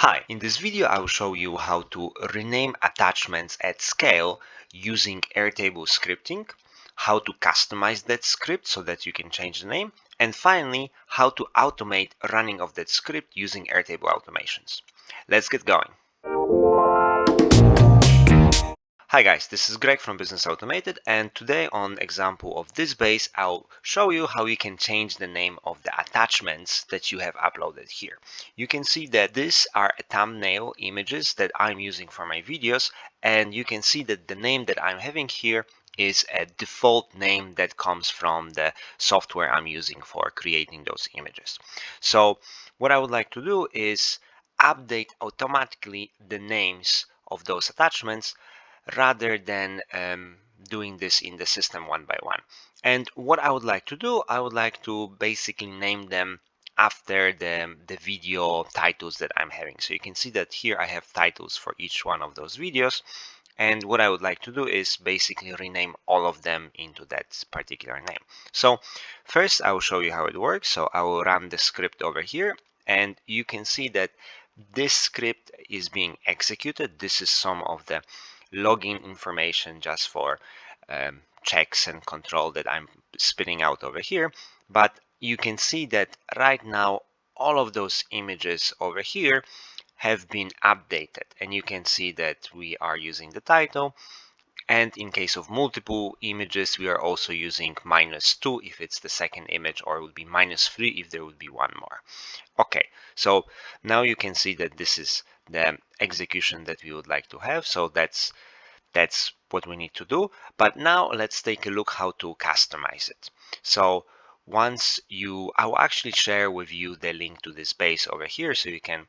Hi, in this video I will show you how to rename attachments at scale using Airtable scripting, how to customize that script so that you can change the name, and finally how to automate running of that script using Airtable automations. Let's get going. Hi guys, this is Greg from Business Automated, and today on example of this base I'll show you how you can change the name of the attachments that you have uploaded here. You can see that these are thumbnail images that I'm using for my videos, and you can see that the name that I'm having here is a default name that comes from the software I'm using for creating those images. So what I would like to do is update automatically the names of those attachments rather than doing this in the system one by one. And what I would like to do, I would like to basically name them after the video titles that I'm having. So you can see that here I have titles for each one of those videos. And what I would like to do is basically rename all of them into that particular name. So first I will show you how it works. So I will run the script over here, and you can see that this script is being executed. This is some of the login information just for checks and control that I'm spitting out over here. But you can see that right now all of those images over here have been updated, and you can see that we are using the title, and in case of multiple images we are also using -2 if it's the second image, or it would be -3 if there would be one more. Okay, so now you can see that this is the execution that we would like to have. So that's what we need to do. But now let's take a look how to customize it. So I will actually share with you the link to this base over here so you can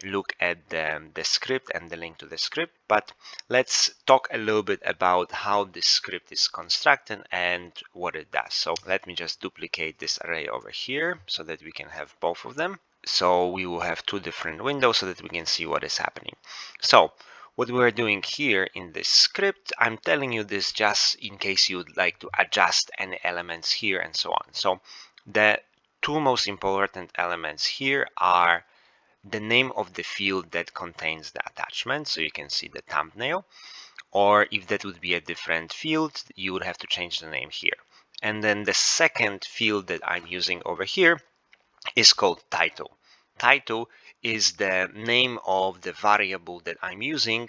look at the script and the link to the script. But let's talk a little bit about how this script is constructed and what it does. So let me just duplicate this array over here so that we can have both of them. So we will have two different windows so that we can see what is happening. So what we're doing here in this script, I'm telling you this just in case you'd like to adjust any elements here and so on. So the two most important elements here are the name of the field that contains the attachment. So you can see the thumbnail, or if that would be a different field, you would have to change the name here. And then the second field that I'm using over here is called title. Title is the name of the variable that I'm using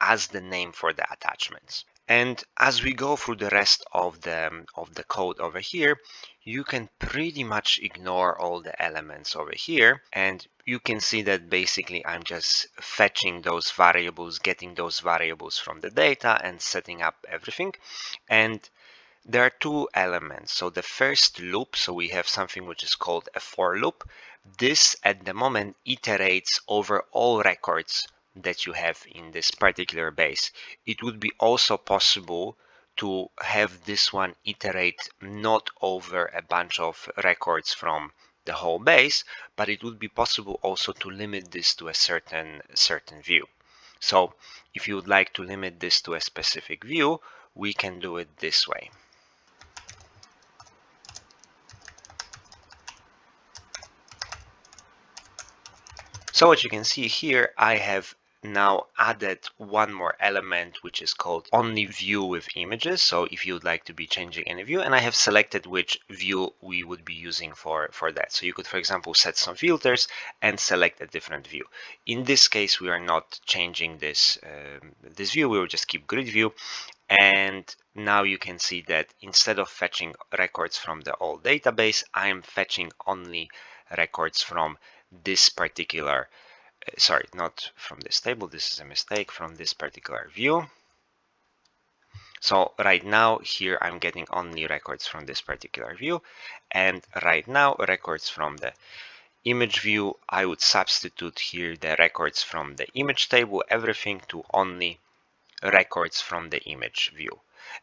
as the name for the attachments. And as we go through the rest of the code over here, you can pretty much ignore all the elements over here, and you can see that basically I'm just fetching those variables, getting those variables from the data and setting up everything. And there are two elements. So the first loop, so we have something which is called a for loop. This at the moment iterates over all records that you have in this particular base. It would be also possible to have this one iterate not over a bunch of records from the whole base, but it would be possible also to limit this to a certain view. So if you would like to limit this to a specific view, we can do it this way. So what you can see here, I have now added one more element which is called only view with images. So if you would like to be changing any view, and I have selected which view we would be using for that. So you could, for example, set some filters and select a different view. In this case, we are not changing this this view, we will just keep grid view. And now you can see that instead of fetching records from the old database, I am fetching only records from this particular, sorry, not from this table, this is a mistake, from this particular view. So right now here I'm getting only records from this particular view, and right now records from the image view. I would substitute here the records from the image table, everything, to only records from the image view.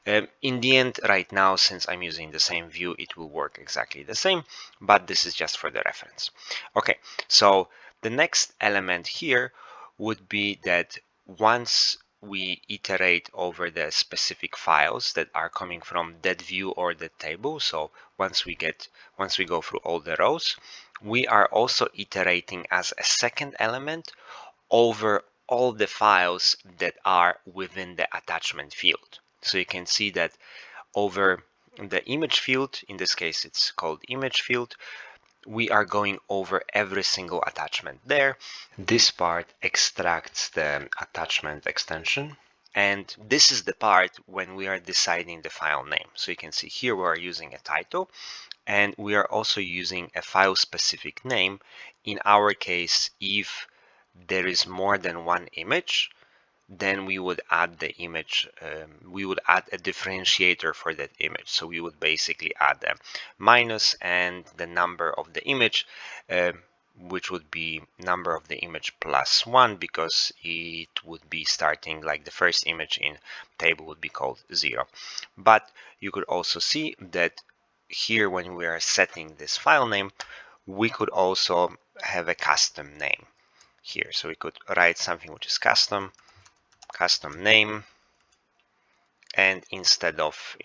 In the end, right now, since I'm using the same view, it will work exactly the same, but this is just for the reference. Okay, so the next element here would be that once we iterate over the specific files that are coming from that view or that table, so once we go through all the rows, we are also iterating as a second element over all the files that are within the attachment field. So you can see that over the image field, in this case it's called image field, we are going over every single attachment there. This part extracts the attachment extension, and this is the part when we are deciding the file name. So you can see here we are using a title, and we are also using a file specific name. In our case, if there is more than one image, then we would add the image, we would add a differentiator for that image. So we would basically add a minus and the number of the image, which would be number of the image plus 1, because it would be starting like the first image in table would be called 0. But you could also see that here when we are setting this file name, we could also have a custom name here. So we could write something which is custom name, and instead of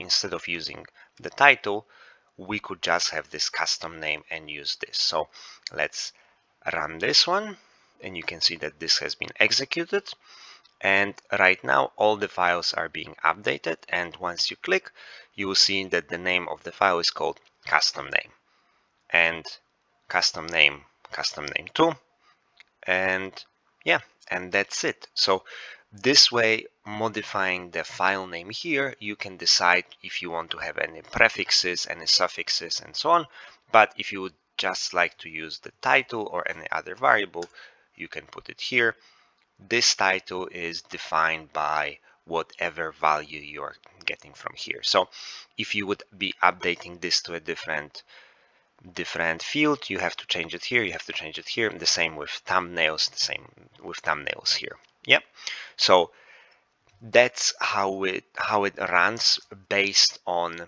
using the title, we could just have this custom name and use this. So let's run this one, and you can see that this has been executed, and right now all the files are being updated, and once you click, you will see that the name of the file is called custom name, and custom name 2, and yeah, and that's it. So this way, modifying the file name here, you can decide if you want to have any prefixes, any suffixes, and so on. But if you would just like to use the title or any other variable, you can put it here. This title is defined by whatever value you're getting from here. So if you would be updating this to a different field, you have to change it here, you have to change it here. The same with thumbnails, the same with thumbnails here. Yep. So that's how it runs based on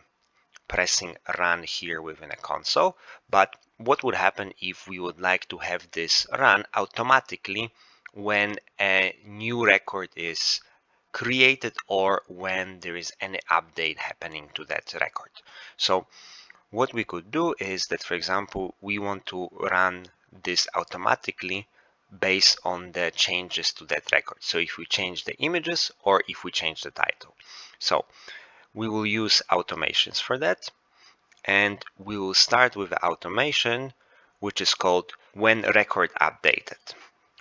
pressing run here within a console. But what would happen if we would like to have this run automatically when a new record is created or when there is any update happening to that record? So what we could do is that, for example, we want to run this automatically based on the changes to that record. So if we change the images or if we change the title. So we will use automations for that. And we will start with the automation, which is called when record updated.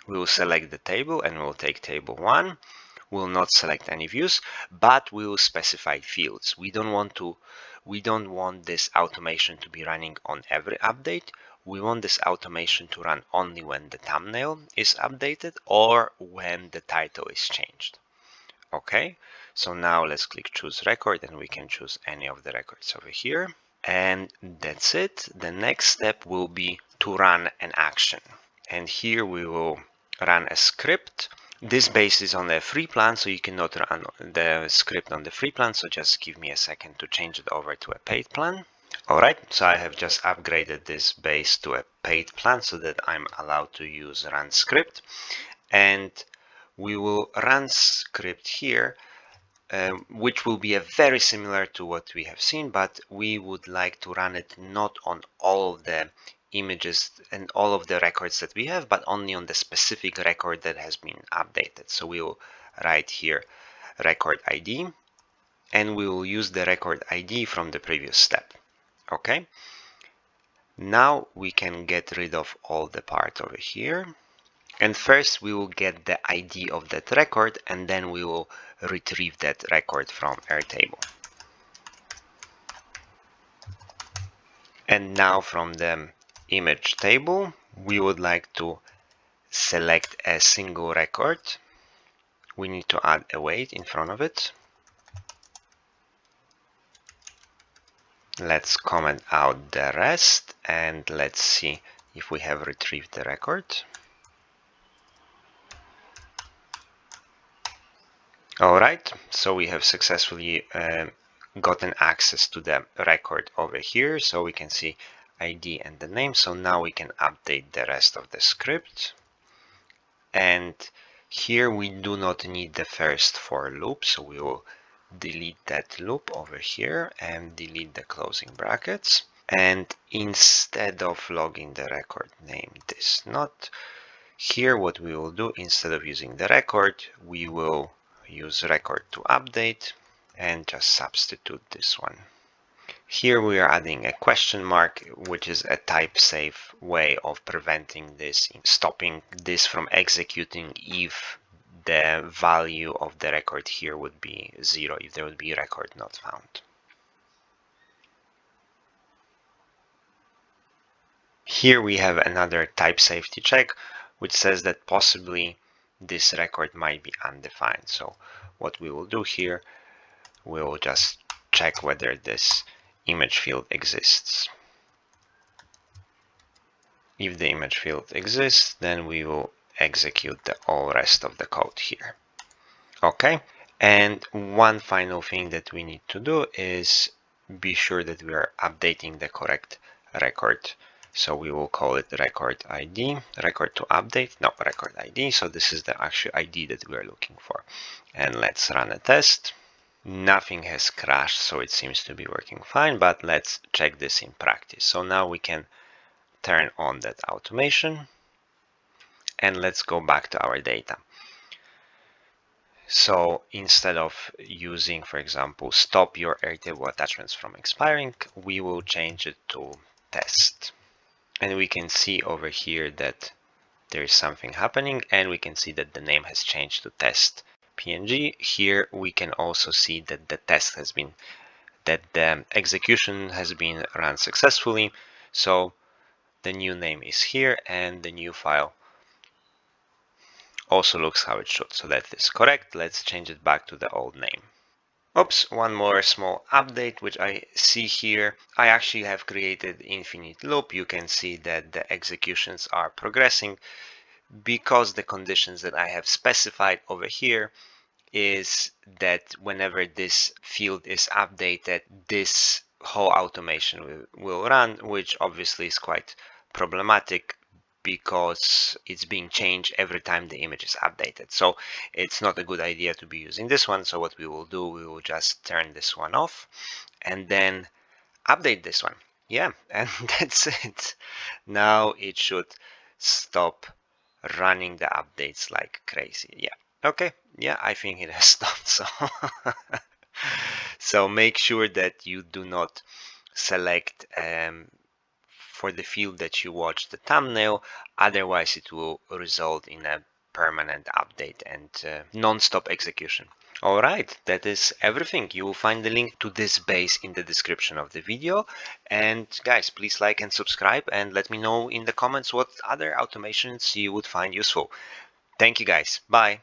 We will select the table and we'll take table 1. We'll not select any views, but we will specify fields. We don't want this automation to be running on every update. We want this automation to run only when the thumbnail is updated or when the title is changed. Okay, so now let's click choose record, and we can choose any of the records over here. And that's it. The next step will be to run an action. And here we will run a script. This base is on the free plan, so you cannot run the script on the free plan, so just give me a second to change it over to a paid plan. Alright, so I have just upgraded this base to a paid plan so that I'm allowed to use run script. And we will run script here, which will be very similar to what we have seen, but we would like to run it not on all of the images and all of the records that we have, but only on the specific record that has been updated. So we will write here record ID, and we will use the record ID from the previous step. Okay, now we can get rid of all the part over here, and first we will get the ID of that record, and then we will retrieve that record from Airtable. And now from the image table, we would like to select a single record. We need to add a weight in front of it. Let's comment out the rest, and let's see if we have retrieved the record. Alright, so we have successfully gotten access to the record over here, so we can see ID and the name. So now we can update the rest of the script, and here we do not need the first for loop, so we will delete that loop over here and delete the closing brackets. And instead of logging the record name this not, Here what we will do, instead of using the record, we will use record to update and just substitute this one. Here we are adding a question mark, which is a type safe way of preventing this, stopping this from executing if the value of the record here would be 0, if there would be record not found. Here we have another type safety check, which says that possibly this record might be undefined. So what we will do here, we'll just check whether this image field exists. If the image field exists, then we will execute the all rest of the code here. Okay, and one final thing that we need to do is be sure that we are updating the correct record. So we will call it record ID, record to update, no, record ID. So this is the actual ID that we are looking for. And let's run a test. Nothing has crashed, so it seems to be working fine, but let's check this in practice. So now we can turn on that automation and let's go back to our data. So instead of using, for example, stop your Airtable attachments from expiring, we will change it to test. And we can see over here that there is something happening, and we can see that the name has changed to test PNG. Here we can also see that the test has been, that the execution has been run successfully. So the new name is here and the new file also looks how it should. So that is correct. Let's change it back to the old name. Oops, one more small update which I see here. I actually have created infinite loop. You can see that the executions are progressing because the conditions that I have specified over here is that whenever this field is updated, this whole automation will run, which obviously is quite problematic because it's being changed every time the image is updated. So it's not a good idea to be using this one. So what we will do, we will just turn this one off and then update this one. Yeah, and that's it. Now it should stop running the updates like crazy. Yeah. Okay, yeah, I think it has stopped. So make sure that you do not select for the field that you watch the thumbnail, otherwise it will result in a permanent update and non-stop execution. All right, that is everything. You will find the link to this base in the description of the video. And guys, please like and subscribe and let me know in the comments what other automations you would find useful. Thank you guys. Bye.